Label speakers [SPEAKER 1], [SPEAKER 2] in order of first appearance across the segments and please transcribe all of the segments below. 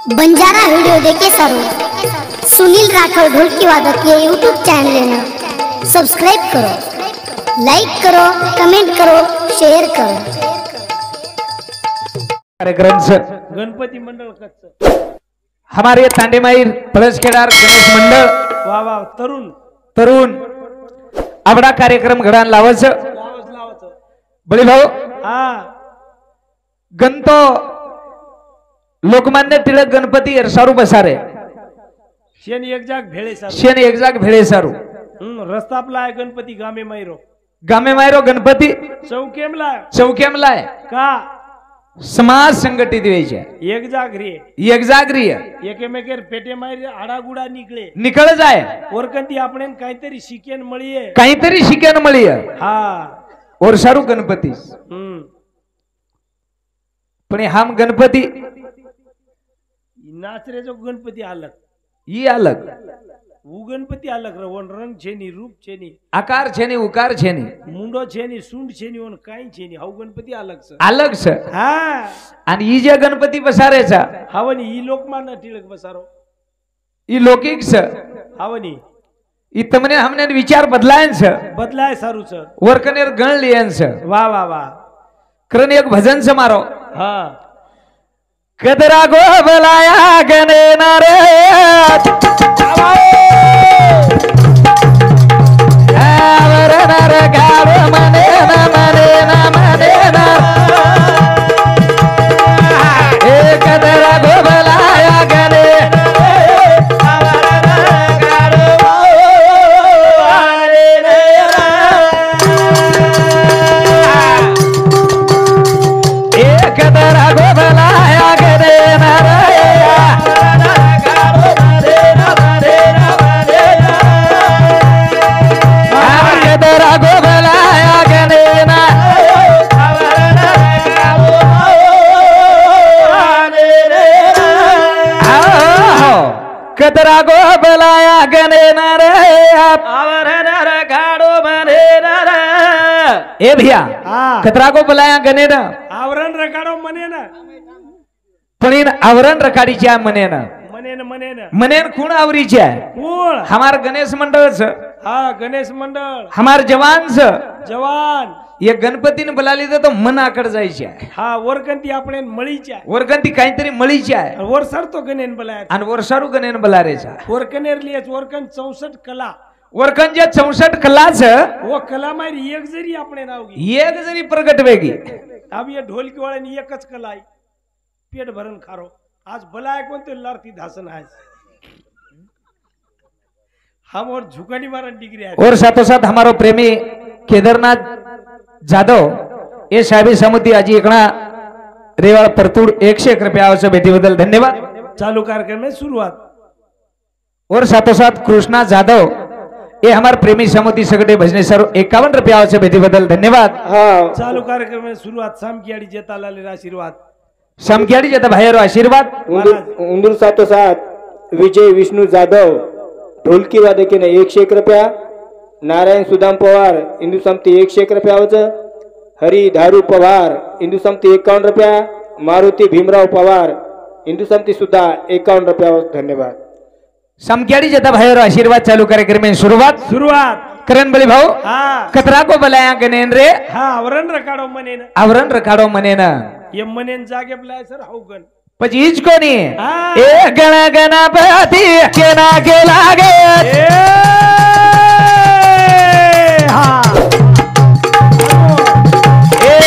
[SPEAKER 1] Banjara video देखे सरो सुनील राठौर ढोलकी वादक के यूट्यूब चैनल ने सब्सक्राइब करो, लाइक करो, कमेंट करो, शेयर करो।
[SPEAKER 2] कार्यक्रम से
[SPEAKER 3] गणपति मंडल कच्च
[SPEAKER 2] हमारे तांडेमाई प्लस केदार गणेश मंडळ
[SPEAKER 3] वाह वाह तरुण
[SPEAKER 2] तरुण आवडा कार्यक्रम घडान लावच बळी भाऊ
[SPEAKER 3] हा
[SPEAKER 2] गणतो लोकमान्य टिळक गणपती एरसारू बसारे
[SPEAKER 3] शेन एक जाग भेळे सर
[SPEAKER 2] शेन एक जाग भेळे सारू
[SPEAKER 3] रस्ता आपला आहे गणपती गामे मायरो
[SPEAKER 2] गामे मायरो गणपती
[SPEAKER 3] चौकेमला
[SPEAKER 2] चौक्यामलाय
[SPEAKER 3] का
[SPEAKER 2] समाज संघटित व्हायचे
[SPEAKER 3] एक जाग रे
[SPEAKER 2] एक जागरी
[SPEAKER 3] एकेमेकेर पेटे मारे आडागुडा निकळे
[SPEAKER 2] निकळ जाय
[SPEAKER 3] वरकंती आपण काहीतरी शिकेन मळीये
[SPEAKER 2] काहीतरी शिकन मळी
[SPEAKER 3] हा
[SPEAKER 2] ओरसारू गणपती पण हाम गणपती
[SPEAKER 3] नाचरे जो गणपती अलग
[SPEAKER 2] ई अलग
[SPEAKER 3] वो गणपती अलग रवन रंग छेनी रूप छेनी
[SPEAKER 2] आकार छेनी उकार छेनी
[SPEAKER 3] मुंडो छेनी सूंड छेनी वन काही छेनी हाउ गणपती अलग स
[SPEAKER 2] अलग स
[SPEAKER 3] हा
[SPEAKER 2] आणि ई जे गणपती बसारेचा
[SPEAKER 3] हावनी ही लोकमान्य टिळक बसारो
[SPEAKER 2] ई लौकिक स
[SPEAKER 3] हावनी
[SPEAKER 2] ई तमने हमने विचार बदलायन स
[SPEAKER 3] बदलाय सारू स
[SPEAKER 2] वरकनेर गण लियन स
[SPEAKER 3] वाह वाह वाह
[SPEAKER 2] करन एक भजन स मारो
[SPEAKER 3] हा
[SPEAKER 2] कदरा गो बलाया गने नारे आवर नर गाव मने न मने न मने न ए कदरा गो बलाया गने आवर नर गाव मने न ए कदरा गो बलाया गने नारे कदरा गो बलाया गने नारे आवर नर गाड़ो बने नर ए भैया कदरा गो बलाया गने ना
[SPEAKER 3] आवरण रकाडो मने ना
[SPEAKER 2] पण आवरण रकाडीच्या मने ना मनेन खूण आवरीच्या
[SPEAKER 3] कोण
[SPEAKER 2] हमार गणेश मंडळ
[SPEAKER 3] हा गणेश मंडळ
[SPEAKER 2] हमार जवान
[SPEAKER 3] जवान
[SPEAKER 2] ये गणपतीने बोलाली तर मन आकड जायची आहे
[SPEAKER 3] हा वरकंती आपण मळीच्या
[SPEAKER 2] वरकंती काहीतरी मळीची आहे
[SPEAKER 3] वर सरतो गणेन बलाय
[SPEAKER 2] आणि वरसारू गणेन बलारेचा
[SPEAKER 3] वरकनेर लियच वरकन 64 कला
[SPEAKER 2] वरकंच्या 64 कलाच
[SPEAKER 3] वो कला मारी एक जरी आपण नाव घे
[SPEAKER 2] एक जरी प्रगट वेगी
[SPEAKER 3] अब ये ढोलकी वाळ्यानी एकच कला आहे पेट भरून खारो आज बलाय कोणते लारती धासन आहे हम और झुकणी मारन डिग्री आहे
[SPEAKER 2] और साथों साथ हमारो प्रेमी केदारनाथ जाधव ये साहेबी समिति आज इकड़ा रेवाड़ परतूर 101 रुपया से भेटी बदल धन्यवाद।
[SPEAKER 3] चालू कार्यक्रम में शुरुआत
[SPEAKER 2] और साथों साथ कृष्णा जाधव ये हमारे प्रेमी समिति सगटे भजने सर 51 रुपया से भेटी बदल धन्यवाद।
[SPEAKER 3] चालू कार्यक्रम में शुरुआत सामकियाड़ी जेतालाल आशीर्वाद
[SPEAKER 2] समकियाड़ी जता भाईरो आशीर्वाद
[SPEAKER 4] उंदूर साथों साथ विजय विष्णु जाधव ढोलकी वादकीने 101 रुपया, नारायण सुदाम पवार हिंदू समती 101 रुपया हरी धारू पवार हिंदू समती 51 रुपया, मारुती भीमराव पवार हिंदू समती सुद्धा 51 रुपया धन्यवाद।
[SPEAKER 2] समकियाड़ी जता भाईरो आशीर्वाद चालू कार्यक्रम में शुरुआत करण बली भाऊ कतरा को बलाया गनेन रे
[SPEAKER 3] हा आवरण रकाडो मनेन
[SPEAKER 2] आवरण रकाडो मनेन
[SPEAKER 3] ये मनेन जागे बलाय सर हाउगन
[SPEAKER 2] पचीज कोनी ए गण गणपति के ना के लागे ए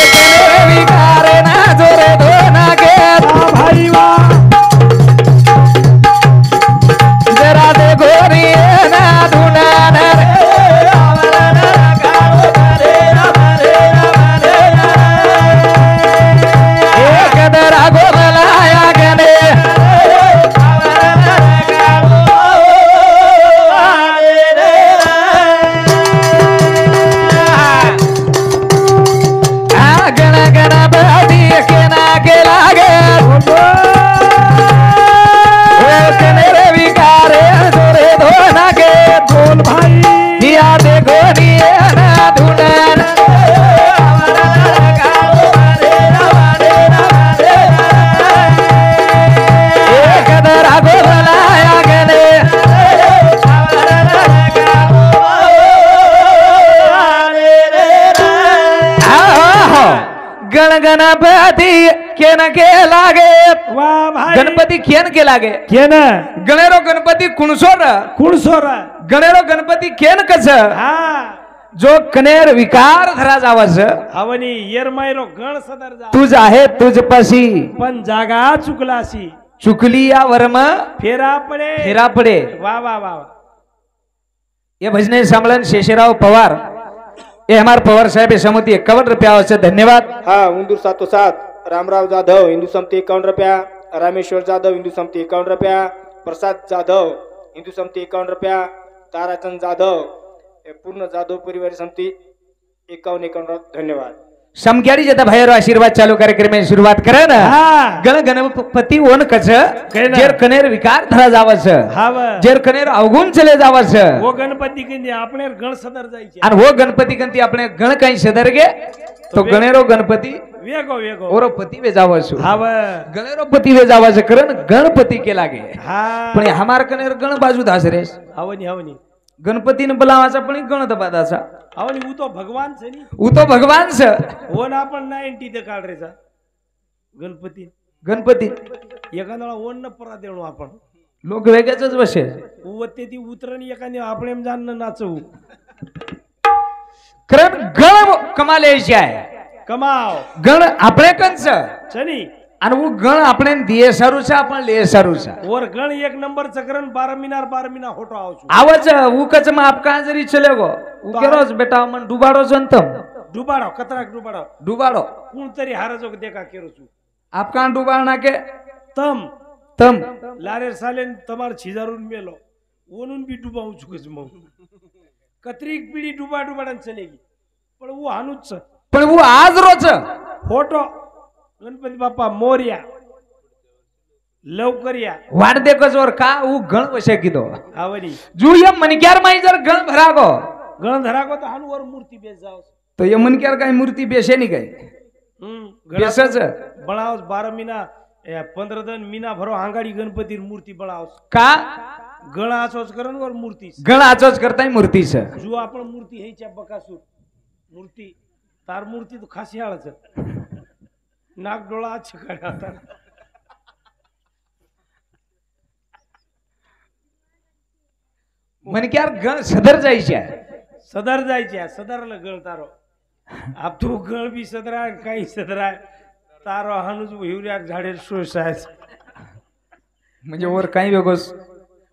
[SPEAKER 2] गणे विकारे ना जोरे दो ना के भाई वाह जरा दे गोरी ना धुना रे केन के लागे
[SPEAKER 3] वाह भाई
[SPEAKER 2] गणपति केन के लागे
[SPEAKER 3] केन
[SPEAKER 2] गणेरो गणपति कुणसोर
[SPEAKER 3] कुणसोर
[SPEAKER 2] गणेरो गणपति केन कस
[SPEAKER 3] हा
[SPEAKER 2] जो कनेर विकार धरा जावस
[SPEAKER 3] आवनी येरमायरो गण सदर जा
[SPEAKER 2] तुझ आहे तुझ पसी
[SPEAKER 3] पण जागा चुकलासी
[SPEAKER 2] चुकली या वर्म
[SPEAKER 3] फेरा पडे वाह वाह वाह
[SPEAKER 2] ये भजने संमेलन शेषराव पवार ये हमारे पवार साहब समिति 51 रुपया से धन्यवाद।
[SPEAKER 4] हाँ उंदूर 707 रामराव जाधव हिंदू समिति 51 रुपया रामेश्वर जाधव हिंदू समिति 51 रुपया प्रसाद जाधव हिंदू समिति 51 रुपया ताराचंद जाधव पूर्ण जाधव परिवार समिति 51 धन्यवाद।
[SPEAKER 2] समक्यारी जता भाईरो आशीर्वाद चालू कार्यक्रम में शुरुआत करे ना
[SPEAKER 3] हाँ
[SPEAKER 2] गण गणपति ओन कच जेर कनेर विकार धरा जावस
[SPEAKER 3] हाँ
[SPEAKER 2] जेर कनेर अवगुण चले जावस
[SPEAKER 3] वो गणपति कंदी आपने गण सदर जायचे
[SPEAKER 2] और वो गणपति कंती अपने गण कहीं सदर गे तो गणेरो गणपति
[SPEAKER 3] वेगो वेगो
[SPEAKER 2] ओरो पति वे जावस
[SPEAKER 3] हाँ
[SPEAKER 2] गणेरो पति वे जावस करन गणपति के लागे
[SPEAKER 3] हाँ
[SPEAKER 2] पण हमार कनेर गण बाजू दास रे
[SPEAKER 3] हवनी हवनी
[SPEAKER 2] गणपति ने बोलावाचा पण गण दबादाचा
[SPEAKER 3] हवनी वो तो भगवान से नी
[SPEAKER 2] वो तो भगवान से
[SPEAKER 3] वो ना आपण 90 ते काढ रेचा गणपती
[SPEAKER 2] गणपती
[SPEAKER 3] एखादा ओन न परा देणो आपण
[SPEAKER 2] लोक वेगळच बसे
[SPEAKER 3] उवते ती उतरणी एखादी आपण एम जाण नाचू
[SPEAKER 2] कारण गण कमाले आहे
[SPEAKER 3] कमाव
[SPEAKER 2] गण आपले कंच
[SPEAKER 3] चनी
[SPEAKER 2] आणि वो गण આપણે દિયે સારું છે आपण લે સારું છે
[SPEAKER 3] और गण एक नंबर चक्रन 12 मीना होटो आवछु
[SPEAKER 2] आवाज उकच में आप कहां जरी चलेगो उकेरोज बेटा मन डुबाडो जंतम
[SPEAKER 3] डुबाडो कतराक डुबाडो
[SPEAKER 2] डुबाडो
[SPEAKER 3] कोण तरी हारजो देखा केरो छु
[SPEAKER 2] आप कहां डुबाडना के तम
[SPEAKER 3] लारे सालेन तमार छिजारून मेलो ओनून भी डुबाऊ छु कस मग कतरीक पीडी डुबाडन चलेगी पण वो हानुच
[SPEAKER 2] पण वो आज रोज
[SPEAKER 3] फोटो गणपति बाप्पा मोर्या लवकर या
[SPEAKER 2] वाट देखो जोर का वो गण वशे कीधो
[SPEAKER 3] आवनी
[SPEAKER 2] जू ये मनक्यार माई जर गण भरागो
[SPEAKER 3] गण धरागो तो हानु वर मूर्ति बेच जाओ
[SPEAKER 2] तो ये मनक्यार काय मूर्ति बेसे नहीं गई बेसच
[SPEAKER 3] बनाओ 12 मीना 15 दिन मीना भरो आंगाड़ी गणपति मूर्ति बनाओ
[SPEAKER 2] का
[SPEAKER 3] गण आचोच करन वर मूर्ति
[SPEAKER 2] गण आचोच करताय मूर्ति से
[SPEAKER 3] जो आपण मूर्ति है च्या बकासूर मूर्ति तार मूर्ति तो खासी हाळच नाक डोळा छकाडा आता
[SPEAKER 2] मनक्यार गण सदर जायचे
[SPEAKER 3] सदरला गण तारो आप तू गण भी सदरा काही सदरा तारो हानुज हिवऱ्या झाडे सोसाय
[SPEAKER 2] म्हणजे वर काही वेगोस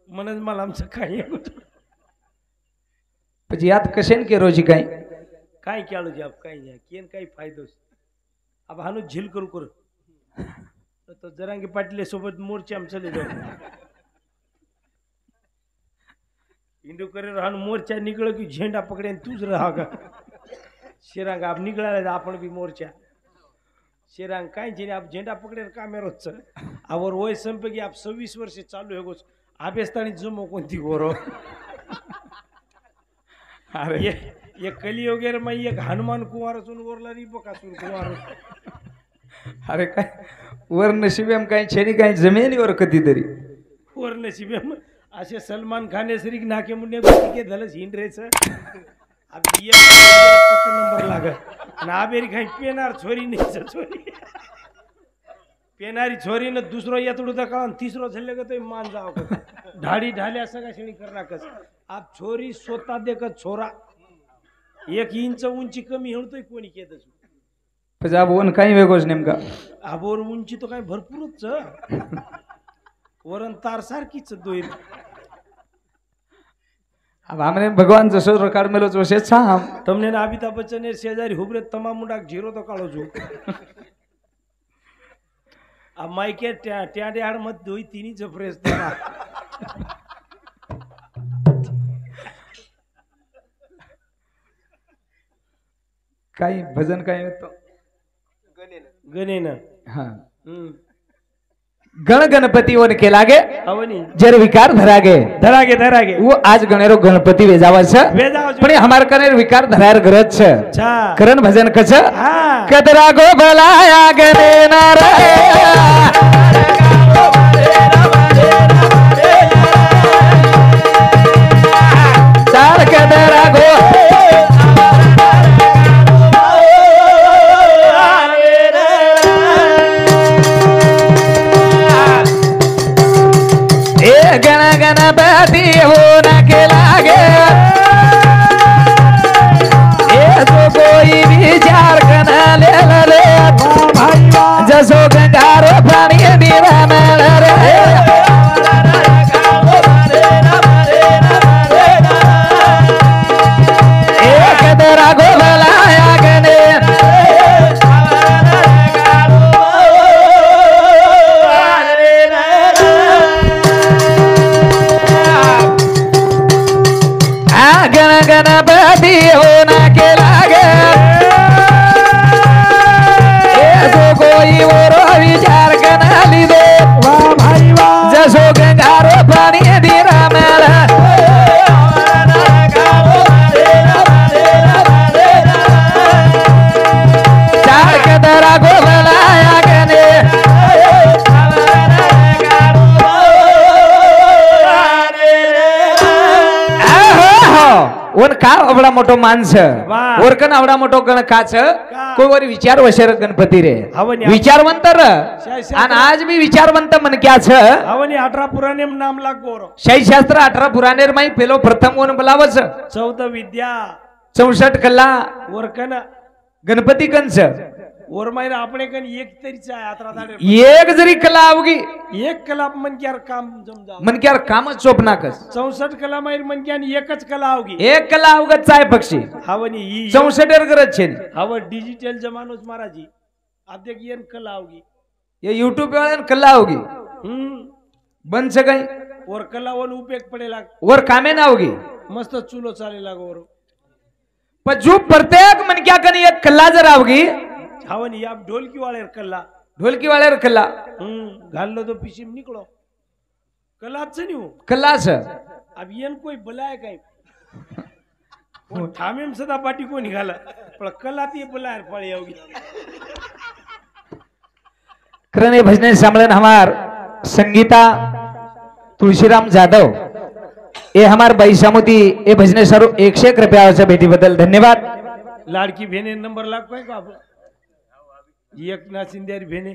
[SPEAKER 3] मनज मला आमचं काही
[SPEAKER 2] પછી યાદ કશે ને કે રોજી કાઈ
[SPEAKER 3] काय केलो जी आप काही नाही केन काही फायदो अब हानु झील करू कर तो जरांगे पाटले सोबत मोर्चा आम चले जाऊ इंडू करे हानु मोर्चा निकळ की झेंडा पकडे तूच रहा का शेरांग आप निकळाला आपण भी मोर्चा शेरांग काय जेने आप झेंडा पकडे कामे रोजच आवर वय संपे की आप 26 वर्ष चालू हेगोस आबेस्तानी जमो कोणती गोरो अरे ये कलियुग में एक हनुमान कुंवार सुन वरला री बकासूर कुंवार
[SPEAKER 2] अरे काय वर नशिबेम काय छेनी काय जमिनीवर कधी तरी
[SPEAKER 3] वर नशिबेम असे सलमान खान श्री नाके मुंडे के धलस हिंडरेच अब ये नंबर लाग ना बेरी काही पेनार छोरी नहीं छोरी पेनारी छोरी न दूसरो यतडू दका तीसरो झल्ले तो मान जाओ ढाडी ढाल्या सगळा शेणी करना कस आप छोरी स्वतः देखत छोरा 1 इंच उंची कमी होतोय कोणी केदच
[SPEAKER 2] પછી આ બોન કાઈ વેગોસ નેમકા
[SPEAKER 3] आबोर उंची तो काही भरपूरच वरण तार सारखीच दोईर
[SPEAKER 2] अब हमने भगवान जसो रकाड मेलो जोसे छाम
[SPEAKER 3] તમને ને અમિતાભ બચ્ચન એ શેજારી હુબરે તમામ મુંડાક જીરો તો કાળો છું આ માઈકે ટ્યાડે હાડ મત દોઈ તીની જફરેસ તના
[SPEAKER 2] काही भजन काय तो
[SPEAKER 3] गणे ना
[SPEAKER 2] हाँ गण गणपति वन के लागे
[SPEAKER 3] अवनी
[SPEAKER 2] जर विकार धरागे
[SPEAKER 3] धरागे
[SPEAKER 2] वो आज गणेरो गणपति वेजावस पण हमार कनेर विकार धरार गरज छ
[SPEAKER 3] अच्छा
[SPEAKER 2] करण भजन कछ
[SPEAKER 3] हां
[SPEAKER 2] कदरा गो भलाया गणे नारे चार कदरा गो गणपती होन केला गे जो कोई विचार कनाले ले जसो गंगारो पाणी दिवा मेळ रे एक दरा गोबलाया गणे गण गणपती होन केला गे जो कोई ओरो विचार कनाली दे जसो गंगारो पाणी दिवा मेळ गोबलाया गणे ओन का आवडा मोठो माणस ओरकन आवडा मोठो गण काच कोवरी विचार वशर गणपती रे विचारवंत र आणि आज मी विचारवंत मनक्याच
[SPEAKER 3] अवनी 18 पुराणे नाम लाग गोरो
[SPEAKER 2] शास्त्र 18 पुराणेर माई पेलो प्रथम ओन बोलावच
[SPEAKER 3] 14 विद्या
[SPEAKER 2] 64 कला
[SPEAKER 3] वरकन
[SPEAKER 2] गणपती कंच
[SPEAKER 3] ओरमायर आपणे कन एक तरीच आहे अत्रा दाडे
[SPEAKER 2] एक जरी कला आवगी
[SPEAKER 3] एक कला मनक्यार काम जमजा
[SPEAKER 2] मनक्यार कामच चोपनाकस
[SPEAKER 3] 64 कला मायर मनक्यान एकच कला आवगी
[SPEAKER 2] एक कला अवगत चाय पक्षी
[SPEAKER 3] हवनी ही
[SPEAKER 2] 64 गरज छे
[SPEAKER 3] हव डिजिटल जमानोच महाराजी आद्य येन कला आवगी
[SPEAKER 2] ये YouTube वाळन कला आवगी बन सगई
[SPEAKER 3] और कला वन उपयोग पडेला
[SPEAKER 2] वर कामे ना आवगी
[SPEAKER 3] मस्त चुलो चालेला गोरो
[SPEAKER 2] पण जो प्रत्येक मनक्या कन एक कला जर आवगी
[SPEAKER 3] हवनी आप ढोलकी वाळेर कला
[SPEAKER 2] ढोलकी वाळेर कला
[SPEAKER 3] घाललो तो पिशीम निकलो कलाच नहीं हो
[SPEAKER 2] कलाच
[SPEAKER 3] अब येन कोई बुलाए काय थामेम सदा पाटी को निघाला पण कला ती बुलाएर पड़ी होगी
[SPEAKER 2] करने भजने सम्मेलन हमार संगीता तुलसीराम जाधव ये हमार बैसामुती ये भजने सर 101 रुपया से भेटी बदल धन्यवाद
[SPEAKER 3] लाडकी भेने नंबर लाग काय का एक ना सिंधेरी भेने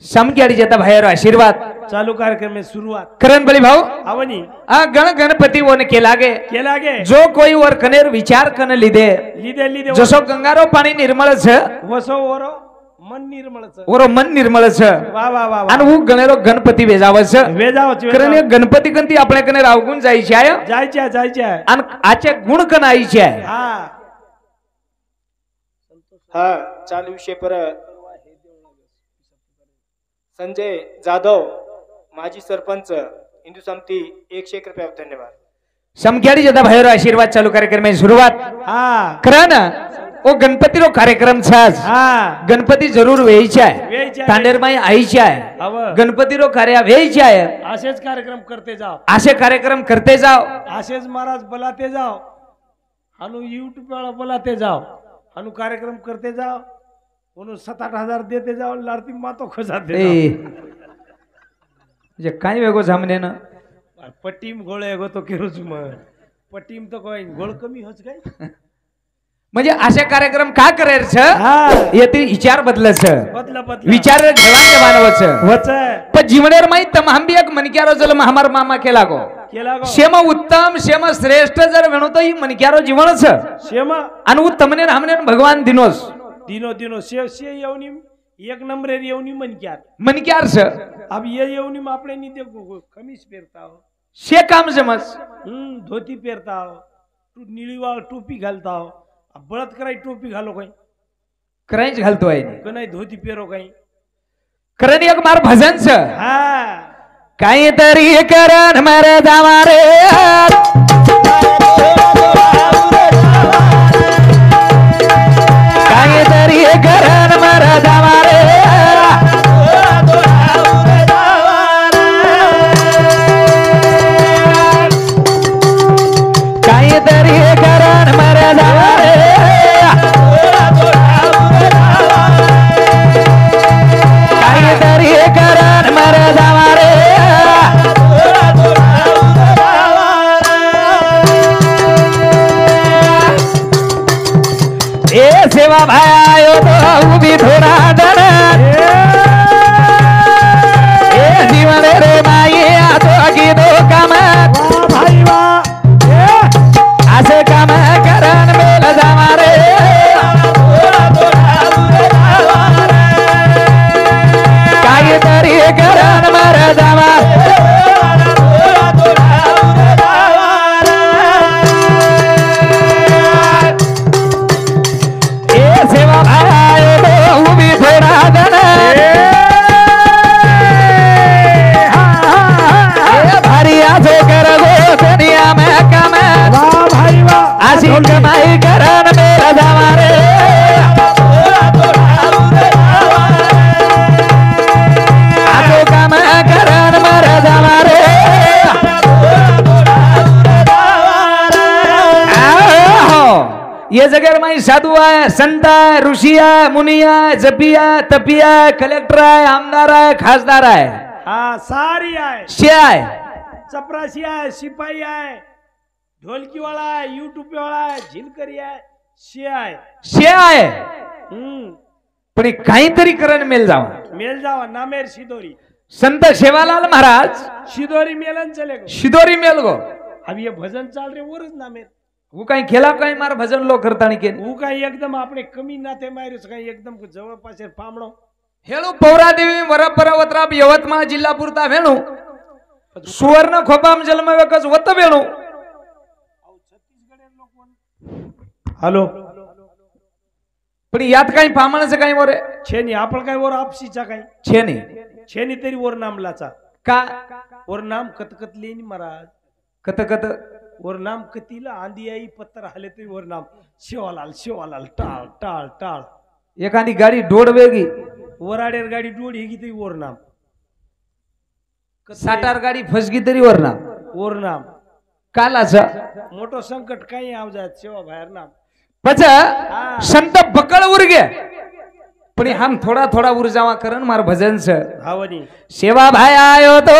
[SPEAKER 2] समक्याडी जता बाहेर आशीर्वाद
[SPEAKER 3] चालू कार्यक्रम में शुरुआत
[SPEAKER 2] करण बली भाऊ
[SPEAKER 3] आवनी
[SPEAKER 2] गण गणपती वन केला गे जो कोई वर कनेर विचार कन लिदे
[SPEAKER 3] लिदे लिदे
[SPEAKER 2] जसो गंगारो पाणी निर्मळ छ
[SPEAKER 3] वसो ओरो मन निर्मळ छ
[SPEAKER 2] ओरो मन निर्मळ छ
[SPEAKER 3] वा वा वा
[SPEAKER 2] आणि वो गणेरो गणपती वेजावस
[SPEAKER 3] वेजावच
[SPEAKER 2] कारण हे गणपती कंती आपल्या कने रावगुण जायची आहे
[SPEAKER 3] जायचे
[SPEAKER 2] आणि आचे गुण कन आईचे आहे
[SPEAKER 4] हा चालू विषय पर संजय जाधव माजी सरपंच हिंदू समिती 101 रुपया धन्यवाद
[SPEAKER 2] समक्याडी जता बाहेर आशीर्वाद चालू कार्यक्रम में शुरुआत करण ओ गणपती रो कार्यक्रम छास गणपती जरूर वेईचे आहे तांडेर माई आईचे आहे गणपती रो कार्य वेईचे आहे
[SPEAKER 3] असेच कार्यक्रम करते जाओ
[SPEAKER 2] असे कार्यक्रम करते जाओ
[SPEAKER 3] असेच महाराज बोलाते जाओ अनु YouTube वाला बोलाते जाओ अनु कार्यक्रम करते जाओ उन्हों 7-8 हजार देते जाओ लाडती मातो खजाते
[SPEAKER 2] जे काय वेगो सामने ना
[SPEAKER 3] पट्टीम गोळे गो तो केरोच मग पट्टीम तो कोई गोळ कमी होच काय
[SPEAKER 2] म्हणजे असे कार्यक्रम का करायचं येते विचार बदलच
[SPEAKER 3] बदला
[SPEAKER 2] विचार घेवान मानवच
[SPEAKER 3] वच
[SPEAKER 2] पण जीवनेर माहित तमाम एक मनक्यारो जल हमार मामा केला गो शेम उत्तम शेम श्रेष्ठ जर म्हणतो ही मनक्यारो जीवनच
[SPEAKER 3] शेम
[SPEAKER 2] आणि उत्तमने हमने भगवान दिनोस
[SPEAKER 3] दिनो शेव शे येवनी एक नंबर येवनी
[SPEAKER 2] मनक्यार स
[SPEAKER 3] अब ये येवनी में आपने नहीं देखो कमीज पेरता हो
[SPEAKER 2] शे काम समज
[SPEAKER 3] धोती पेरता हो तू निळीवाळ टोपी घालता हो बळत कराय टोपी घालो काही
[SPEAKER 2] करायच घालतो आहे
[SPEAKER 3] कनाय धोती पेरो काही
[SPEAKER 2] करण एक मार भजन स काहीतरी करण मर जावा रे काहीतरी करण मर जावा रे काहीतरी करण मर जावा रे काहीतरी करण मर जावा रे करण मर जावा ए सेवा भाई उभी थोडा दन भारी आजो कर गो दुनिया में कम
[SPEAKER 3] वाह भाई वाह
[SPEAKER 2] आशी कमाई करण मेरा जावा रे आजो कम करण मर जावा रे ये जगह में साधु है संत है ऋषि है मुनि है जपी है तपी है कलेक्टर है आमदार है खासदार है
[SPEAKER 3] हाँ सारी आहे
[SPEAKER 2] शिया है
[SPEAKER 3] चपरासी आहे सिपाही आहे ढोलकी वाला आहे यूट्यूब वाला आहे झिलकरी आहे शिया आहे
[SPEAKER 2] शिया है
[SPEAKER 3] हम्म
[SPEAKER 2] पण हे काहीतरी करण मेल जावा
[SPEAKER 3] मेल जावा नामेर शिदोरी
[SPEAKER 2] संत सेवालाल महाराज
[SPEAKER 3] शिदोरी मेलन चलेगो
[SPEAKER 2] शिदोरी मेल गो
[SPEAKER 3] अब ये भजन चाल रे वरच नामेर
[SPEAKER 2] वो काही केला काही मार भजन लो करतानी के
[SPEAKER 3] वो काही एकदम આપણે कमी नाते मार्યું काही एकदम जवळपास पामणो
[SPEAKER 2] हेळू पौरादेवी वरपरवत्राप यवतमाळ जिल्हा पुरता वेणू सुवर्ण खोपाम जन्मवेकच वत वेणू
[SPEAKER 3] हॅलो
[SPEAKER 2] पण यात काही पामणाचं काही वर
[SPEAKER 3] छेनी आपण काय वर आपसीचा काही
[SPEAKER 2] छे नाही
[SPEAKER 3] छेनी तरी वर नामलाचा
[SPEAKER 2] का
[SPEAKER 3] वर नाम कतकतलेनी महाराज
[SPEAKER 2] कत कत
[SPEAKER 3] वर नाम कतीला आंधी आई पत्तर हाले तरी वर नाम शिवालाल शिवालाल टाळ टाळ टाळ
[SPEAKER 2] एखादी गाडी डोड वेगी
[SPEAKER 3] वराडेर गाडी डोड हेगी तरी वर नाम
[SPEAKER 2] साटार गाडी फसगी तरी वर ना
[SPEAKER 3] वर नाम
[SPEAKER 2] कालाचं
[SPEAKER 3] मोठो संकट काही आवजात सेवा बाहेर नाम
[SPEAKER 2] पच संत बकळ उरगे पण हम थोडा थोडा उर्जावा करण मार भजन से
[SPEAKER 3] भावनी
[SPEAKER 2] सेवा भाई आयो तो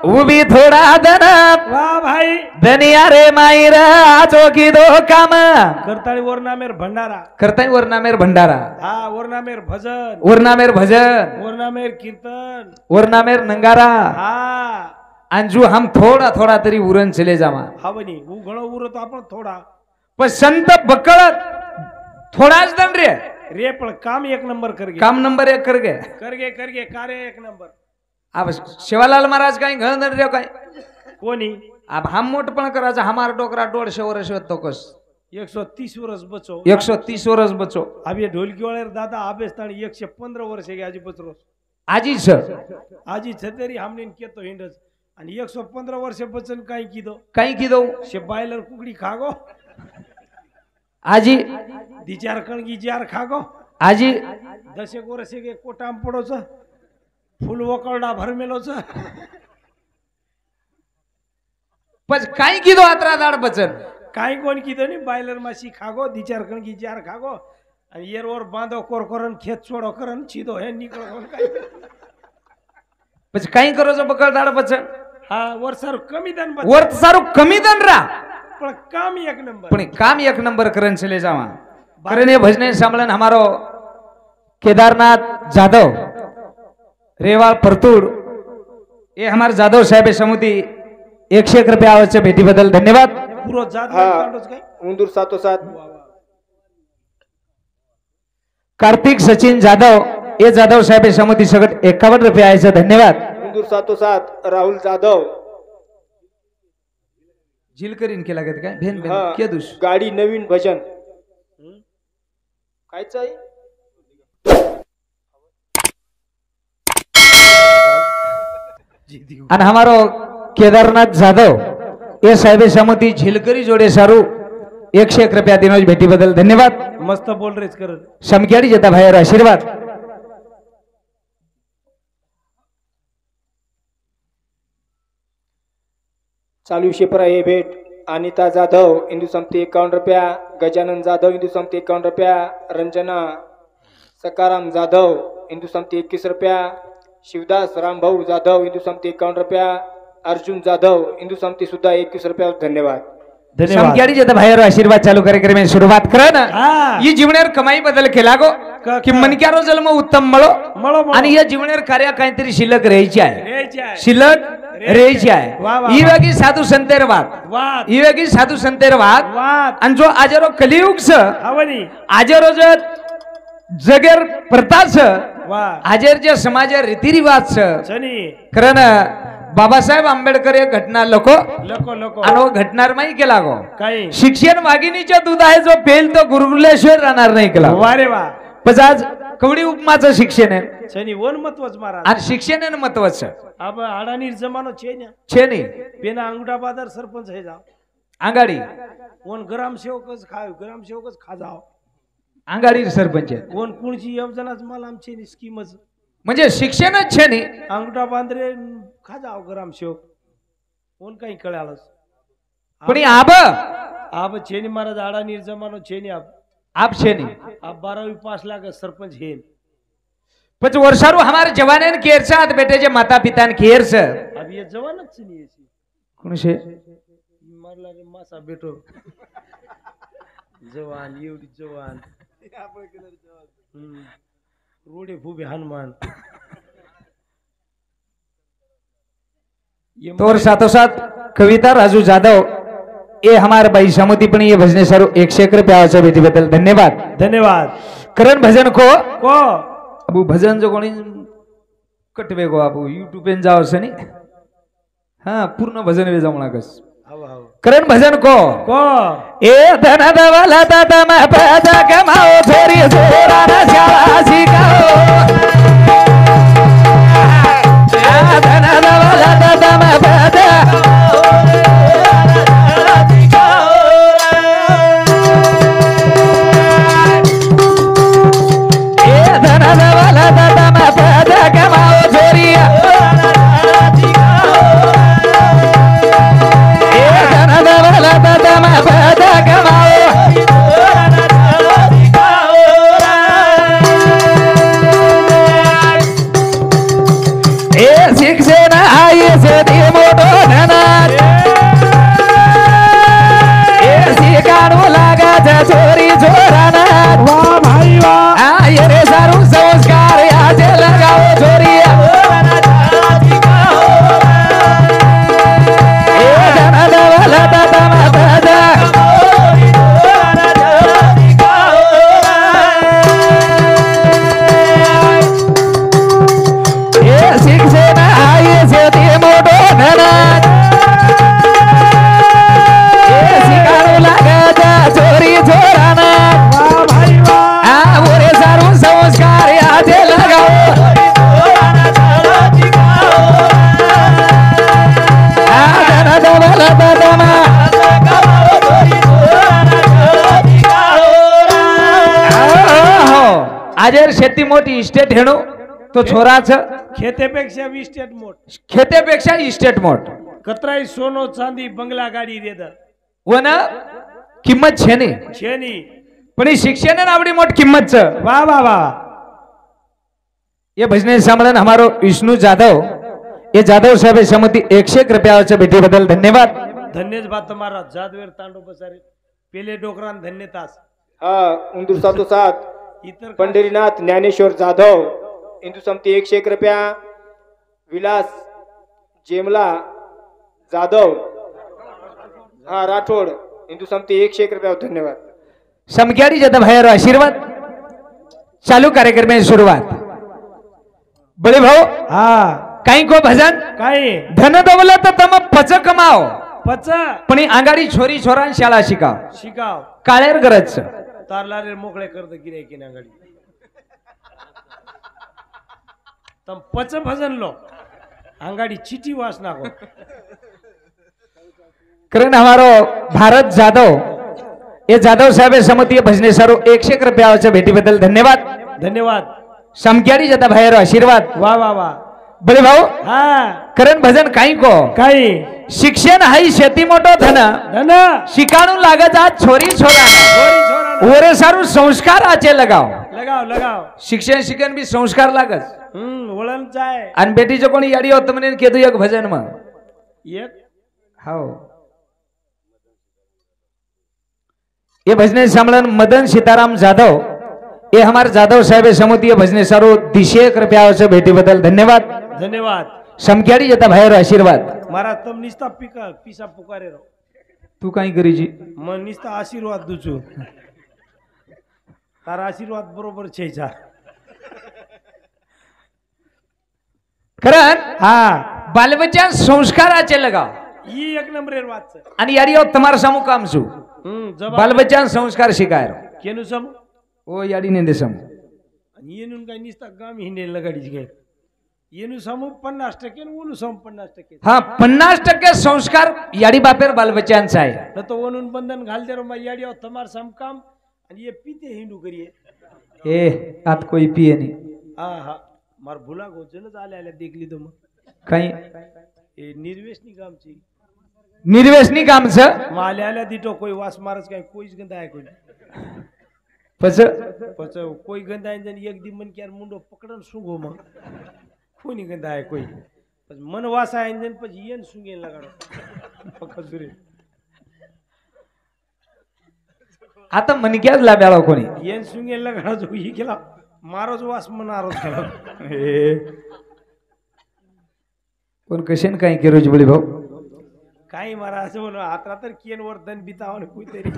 [SPEAKER 2] उभी थोडा दन
[SPEAKER 3] वाह भाई
[SPEAKER 2] दनिया रे माईर आजो की दो काम
[SPEAKER 3] करताळी वर नामेर भंडारा
[SPEAKER 2] करताय वरनामेर भंडारा
[SPEAKER 3] हा वर नामेर भजन
[SPEAKER 2] वरनामेर भजन
[SPEAKER 3] वर नामेर कीर्तन
[SPEAKER 2] वरनामेर नंगारा
[SPEAKER 3] हा
[SPEAKER 2] अंजू हम थोडा थोडा तरी उरण चले जावा
[SPEAKER 3] भावनी वो घणो उरत आपण थोडा
[SPEAKER 2] पण संत बकळ थोडाच दन रे
[SPEAKER 3] रे पण काम एक नंबर कर गे
[SPEAKER 2] काम नंबर 1 कर गे
[SPEAKER 3] कर गे कार्य एक नंबर
[SPEAKER 2] अब शिवालाल महाराज काही घण दन रे काय
[SPEAKER 3] कोणी
[SPEAKER 2] अब हम मोठपण करायचं हमार डोकरा 150 वर्ष तो कस
[SPEAKER 3] 130 वर्ष बचो
[SPEAKER 2] 130 वर्ष बचो
[SPEAKER 3] अब ये ढोलकी वाले दादा आबेस ताणी 115 वर्ष गे आजी बचरो
[SPEAKER 2] आजी सर
[SPEAKER 3] आजी छतरी हमने केतो हिंडस आणि 115 वर्ष बचन काही कीदो
[SPEAKER 2] काही की दो
[SPEAKER 3] शे बायलर कुकडी खागो
[SPEAKER 2] आजी
[SPEAKER 3] दिचार कणगी जार खागो
[SPEAKER 2] आजी
[SPEAKER 3] 10 वर्ष गे कोटाम पडोच फुल वकळडा भरमेलोच
[SPEAKER 2] पण काही की दो आत्रा दाड बचन
[SPEAKER 3] काही कोण कीदो नी बायलर मासी खागो दिचार कणगी जार खागो आणि येरवर बांधो कोर करन खेत छोडो करन छीदो हे निकळो कोण काय
[SPEAKER 2] पण काही करोच बकळ दाड बचन
[SPEAKER 3] हा वर सारू कमी दान बच
[SPEAKER 2] वर सारू कमी दन रा
[SPEAKER 3] पण काम एक नंबर
[SPEAKER 2] पण काम 1 नंबर करन चले जावा कारण ये भजने सामलन हमारो केदारनाथ जादव रेवाळ परतूर ये हमारे जादव साहेब समिति 101 रुपया आवश्यक भेटी बदल धन्यवाद
[SPEAKER 3] पुरो जात
[SPEAKER 4] हा
[SPEAKER 3] काढोच काय
[SPEAKER 4] उंदूर 707
[SPEAKER 2] कार्तिक सचिन जाधव ये जाधव साहेब समिति सगट 51 रुपया आहे धन्यवाद
[SPEAKER 4] उंदूर 707 राहुल जाधव
[SPEAKER 2] झिलकरीन केला का काय भेन
[SPEAKER 4] हा,
[SPEAKER 2] भेन के दुस
[SPEAKER 4] गाडी नवीन भजन कायच आहे
[SPEAKER 2] आणि हमारो केदारनाथ जाधव ये साहेब समिति झिलकरी जोड़े सारू 101 रुपया दिनोज भेटी बदल धन्यवाद
[SPEAKER 3] मस्त बोल रेच कर
[SPEAKER 2] समक्याडी जता भाई आशीर्वाद
[SPEAKER 4] चालू विषय पर आहे भेट अनिता जाधव इंदू समती 51 रुपया गजानन जाधव इंदू समती 51 रुपया रंजना सकाराम जाधव इंदू समती 21 रुपया शिवदास रामभाऊ जाधव इंदू समती 51 रुपया अर्जुन जाधव इंदू समती सुद्धा 21 रुपया धन्यवाद
[SPEAKER 2] समक्याडी जता भाई आशीर्वाद चालू कार्यक्रम में सुरुवात करा ना
[SPEAKER 3] हा
[SPEAKER 2] ये जीवनेर कमाई बदल केला गो की मनक्यारो जन्म उत्तम मळो
[SPEAKER 3] मळो
[SPEAKER 2] आणि या जीवनेर कार्य काहीतरी शिल्लक राहायची आहे
[SPEAKER 3] रेच आहे
[SPEAKER 2] शिल्लक राहायची आहे
[SPEAKER 3] वा, वा,
[SPEAKER 2] ही वेगळी साधू संतेर वाद
[SPEAKER 3] वाद
[SPEAKER 2] ही वेगळी साधू संतेर वाद
[SPEAKER 3] वाद
[SPEAKER 2] आणि जो आजरो कलियुग स
[SPEAKER 3] हवनी
[SPEAKER 2] आजरो जगेर प्रतास
[SPEAKER 3] वा
[SPEAKER 2] हाजेर जे समाज रीतिरिवाज छ
[SPEAKER 3] छनी
[SPEAKER 2] खरं ना बाबासाहेब आंबेडकर एक घटना लोको
[SPEAKER 3] लको लको
[SPEAKER 2] आणि वो घटनार माही केला गो
[SPEAKER 3] काही
[SPEAKER 2] शिक्षण वाघिणीच्या दूध आहे जो पेल तो गुरुकुलेश्वर राहणार नाही केला
[SPEAKER 3] वा रे वा
[SPEAKER 2] पण आज कवडी उपमाचं शिक्षण आहे
[SPEAKER 3] छनी वन महत्वच महाराज
[SPEAKER 2] आणि शिक्षण आहे महत्वाचं
[SPEAKER 3] अब अडाणी जमानो छे ना
[SPEAKER 2] छे नाही
[SPEAKER 3] पेना अंगुठा बाजार सरपंच हे जाव
[SPEAKER 2] आंगाडी
[SPEAKER 3] वन ग्रामसेवकच खा जाव
[SPEAKER 2] आंगाडी सरपंच आहे.
[SPEAKER 3] वन कुणची योजनाच मला आमची स्कीमच
[SPEAKER 2] म्हणजे शिक्षणच छे नाही
[SPEAKER 3] अंगुठा बांधरे खा जाव ग्रामसेवक कोण काही कळालच
[SPEAKER 2] पण ही आब
[SPEAKER 3] आब छेनी महाराज अडाणी जमानो छेनी
[SPEAKER 2] आप छे नाही
[SPEAKER 3] अब 12वीं पास लागे सरपंच हेन
[SPEAKER 2] पण वर्षारू हमारे जवाने केर साथ बेटे जे माता पिता केर से
[SPEAKER 3] अब ये जवानच नहीं ऐसी
[SPEAKER 2] कोण से
[SPEAKER 3] मारला रे मासा बेटो जवान एवढी जवान रोडे फुबे हनुमान
[SPEAKER 2] तो और साथों साथ कविता राजू जाधव ये हमारे भाई समुदी पण ये भजने सर 101 रुपया से बेटी बदल धन्यवाद
[SPEAKER 3] धन्यवाद
[SPEAKER 2] करण भजन को
[SPEAKER 3] को
[SPEAKER 2] अबू भजन जो कोणी कटवे को अबू यूट्यूब पे जाओ से नहीं हाँ पूर्ण भजन वे जाऊँ कस करण भजन को ए धन दवला दादा मैं पैदा कमाओ थोड़ी जोरा ना शाला सिखाओ धन दवला दादा मैं पैदा शिक्षण आई से मोठो धनात शिकाणू लागायचा चोरी चोरानात वा भाई वा रे सारू संस्कार याचे लगाव चोरी शिक्षण आई से मोठो धनात शिकाणू लागायचा चोरी चोरानात वा भाई वा रे सारू संस्कार याचे लगाव आजर शेती मोठी इस्टेट हेणू तो छोराच
[SPEAKER 3] खेतेपेक्षा इस्टेट मोठ
[SPEAKER 2] खेतेपेक्षा इस्टेट मोठ
[SPEAKER 3] कतराई सोनो चांदी बंगला गाडी रेद
[SPEAKER 2] वन किंमत छेनी
[SPEAKER 3] छेनी
[SPEAKER 2] पण ही शिक्षण आवडी मोठ किंमत
[SPEAKER 3] वाह वाह वाह
[SPEAKER 2] ये भजने सामरण हमारो विष्णु जाधव ये जाधव साहेब समती 101 रुपया भेटी बदल धन्यवाद
[SPEAKER 3] धन्यवाद तुम्हारा जादवेर तांडो बसारे पेले डोकरान धन्यतास
[SPEAKER 4] हा उंदूर सातो सात
[SPEAKER 3] इतर
[SPEAKER 4] पंढरीनाथ ज्ञानेश्वर जाधव हिंदू समती 101 रुपया विलास जेमला जाधव हा राठोड हिंदू समती 101 रुपया धन्यवाद
[SPEAKER 2] समक्यारी जाधव भाई आशीर्वाद चालू कार्यक्रम में शुरुआत बड़े भाऊ
[SPEAKER 3] हाँ
[SPEAKER 2] काही को भजन
[SPEAKER 3] काही
[SPEAKER 2] धन दौलत तम पच कमाओ
[SPEAKER 3] पच
[SPEAKER 2] पण आंगाडी छोरी छोरान शाळा शिकाव
[SPEAKER 3] शिकाव
[SPEAKER 2] काळेर गरज
[SPEAKER 3] तारला रे मोकळे करत गिरे की ना गाडी तम पच भजन लो अंगाडी चिठी वासना को
[SPEAKER 2] करण हमारो भारत जाधव ये जाधव साहेब समती भजने सारो 101 रुपया भेटी बदल धन्यवाद
[SPEAKER 3] धन्यवाद
[SPEAKER 2] समक्यारी जाता भाई आशीर्वाद
[SPEAKER 3] वाह वाह वाह
[SPEAKER 2] बड़े भाऊ
[SPEAKER 3] हाँ
[SPEAKER 2] करण भजन काही को
[SPEAKER 3] काही
[SPEAKER 2] शिक्षण हाई शेती मोठो धन
[SPEAKER 3] धन
[SPEAKER 2] शिकाणू लागत आज छोरी छोरा
[SPEAKER 3] छोरी छोरा
[SPEAKER 2] ओरे सारू संस्कार आचे लगाव
[SPEAKER 3] लगाव लगाव
[SPEAKER 2] शिक्षण शिकन भी संस्कार लागत
[SPEAKER 3] वळण चाय
[SPEAKER 2] आणि बेटीचं कोणी याडी होत म्हणे केदू एक भजन मग
[SPEAKER 3] एक
[SPEAKER 2] हो ये भजने सामलन मदन सीताराम जाधव ये हमारे जाधव साहेब समुती भजने सारो 101 रुपया से भेटी बदल धन्यवाद
[SPEAKER 3] धन्यवाद
[SPEAKER 2] समक्यारी जाता भाई आशीर्वाद
[SPEAKER 3] मारा तम निस्ता पिसा पुकारे रो
[SPEAKER 2] तू काही करी जी
[SPEAKER 3] मन निस्ता आशीर्वाद दूचू तारा आशीर्वाद बरोबर छेचा
[SPEAKER 2] कारण
[SPEAKER 3] हा
[SPEAKER 2] बालबच्चा संस्काराचे लगाव
[SPEAKER 3] ही एक नंबर वाच
[SPEAKER 2] आणि याडी તમારા સામું કામ છું બાલબચ્ચા સંસ્કાર શીખાય
[SPEAKER 3] केनु सम
[SPEAKER 2] ओ याडी ने देसम
[SPEAKER 3] येनून काय निसता गाम हिंडेल गाडीची काय येनू सम 50% आणि ओनू सम 50%.
[SPEAKER 2] हा 50% संस्कार याडी बापेर बालबच्चांचा आहे
[SPEAKER 3] न तो ओनून बंधन घाल दे रो मा याडी हो तमार सम काम आणि ये पीते हिंडू करिए
[SPEAKER 2] ए आत कोई पिये नहीं
[SPEAKER 3] हा हा मार भुला गो जनच आल्या देखली तो मग
[SPEAKER 2] काही
[SPEAKER 3] ए निर्वेशनी कामची
[SPEAKER 2] निर्वेशनी काम छ
[SPEAKER 3] माले आल्या दिटो कोई वास मारच काय कोईच गंदा आहे कोई
[SPEAKER 2] पच
[SPEAKER 3] पच कोई गंदा आहे जन एक दी मन क्यार मुंडो पकडन सुगो मग कोणी गंदा आहे कोई मन वास आहे जन પછી येन सुंगे लगाडो पकजुरे
[SPEAKER 2] आता मनक्याच लाब्याला कोणी
[SPEAKER 3] येन सुंगे लगाडो जो ही केला मारोच वास मनारोच केला
[SPEAKER 2] पण कशेन काही केरोज बळी भाऊ
[SPEAKER 3] काही मारा असं म्हणून आता तर केन वर्धन बितावण कुठेतरी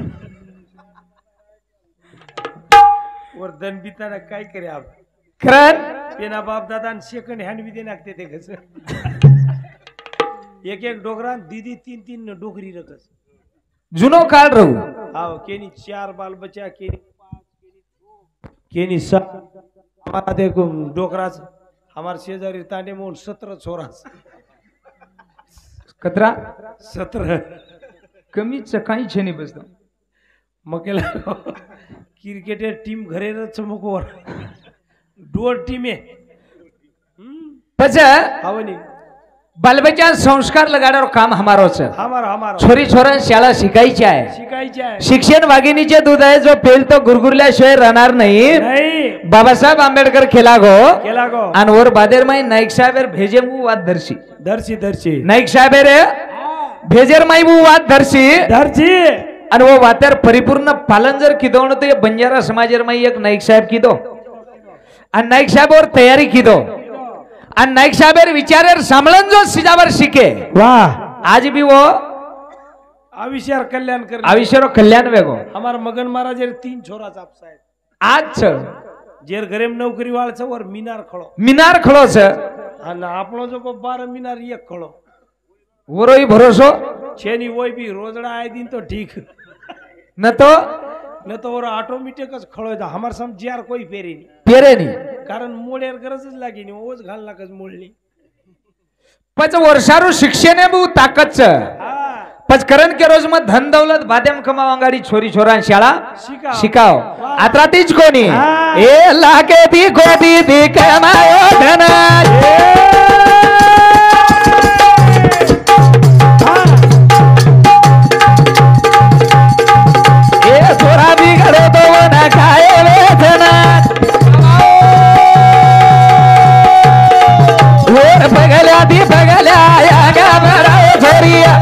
[SPEAKER 3] वर्धन बिताना काय करे आप
[SPEAKER 2] कारण
[SPEAKER 3] पेना बाप दादा आणि सेकंड हँड बी दे नागते ते कस एक एक डोकरा दीदी 3-3 डोकरी रकस
[SPEAKER 2] जुनो काळ रहू
[SPEAKER 3] हाव केनी 4 बाल बच्चा केनी 7 हमारा देखो डोकराच हमार शेजारी तांडे मोहन 17 छोरास
[SPEAKER 2] कतरा
[SPEAKER 3] 17
[SPEAKER 2] कमीच काही छेनी बसतो
[SPEAKER 3] मकेला क्रिकेट टीम घरे चमकोर डोर टीम है
[SPEAKER 2] पच
[SPEAKER 3] आवनी
[SPEAKER 2] बालबच्चा संस्कार लगाड्यावर काम हमारो छ
[SPEAKER 3] हमारा
[SPEAKER 2] छोरी छोरा शाळा शिकायची आहे
[SPEAKER 3] शिकायचे आहे
[SPEAKER 2] शिक्षण वाघिणीचे दूध आहे जो पेल तो गुरगुरल्याशिवाय राहणार नाही
[SPEAKER 3] नाही
[SPEAKER 2] बाबासाहेब आंबेडकर केला गो आणि वर बादेरमाई नाईक साहेब भेजे मु वाद धरशी
[SPEAKER 3] दर्शी
[SPEAKER 2] नाईक साहेब रे भेजेर माई मु वाद धरशी आणि वो वात्यार परिपूर्ण पालन जर किदोण तो बंजारा समाजेर माई एक नाईक साहेब किदो आणि नाईक साहेब वर तयारी किदो आणि नाईक साहेब विचारेर सांभळन जो सिजावर शिके
[SPEAKER 3] वाह
[SPEAKER 2] आज भी वो
[SPEAKER 3] आविष्कार कल्याण कर
[SPEAKER 2] आविष्कार कल्याण वेगो
[SPEAKER 3] हमार मगन महाराज 3 छोरा चापसा है
[SPEAKER 2] आज
[SPEAKER 3] जेर घरेम नौकरी वाळ छ वर
[SPEAKER 2] मीनार खळो छ
[SPEAKER 3] आणि आपलो जो को 12 मीनार एक खळो
[SPEAKER 2] वरोई भरोसो
[SPEAKER 3] छेनी वोई भी रोजड़ा आए दिन तो ठीक
[SPEAKER 2] न तो
[SPEAKER 3] और ऑटोमेटिकच खळो जा हमार सम जार कोई पेरे
[SPEAKER 2] नहीं
[SPEAKER 3] कारण मोळेर गरजच लागी नी ओज घाल लाकच मोळली
[SPEAKER 2] पच वर्षारू शिक्षणे बु ताकत छ पच करण के रोज मत धन दौलत बादेम कमावांगाडी छोरी छोरा शाळा शिकाव आता तीच कोणी ए लागे दी गोदी दी कमायो धन ए थोडा बिघडो तो ना काय वेदना वर बगल्या दी बगल्या या गाभरा झोरिया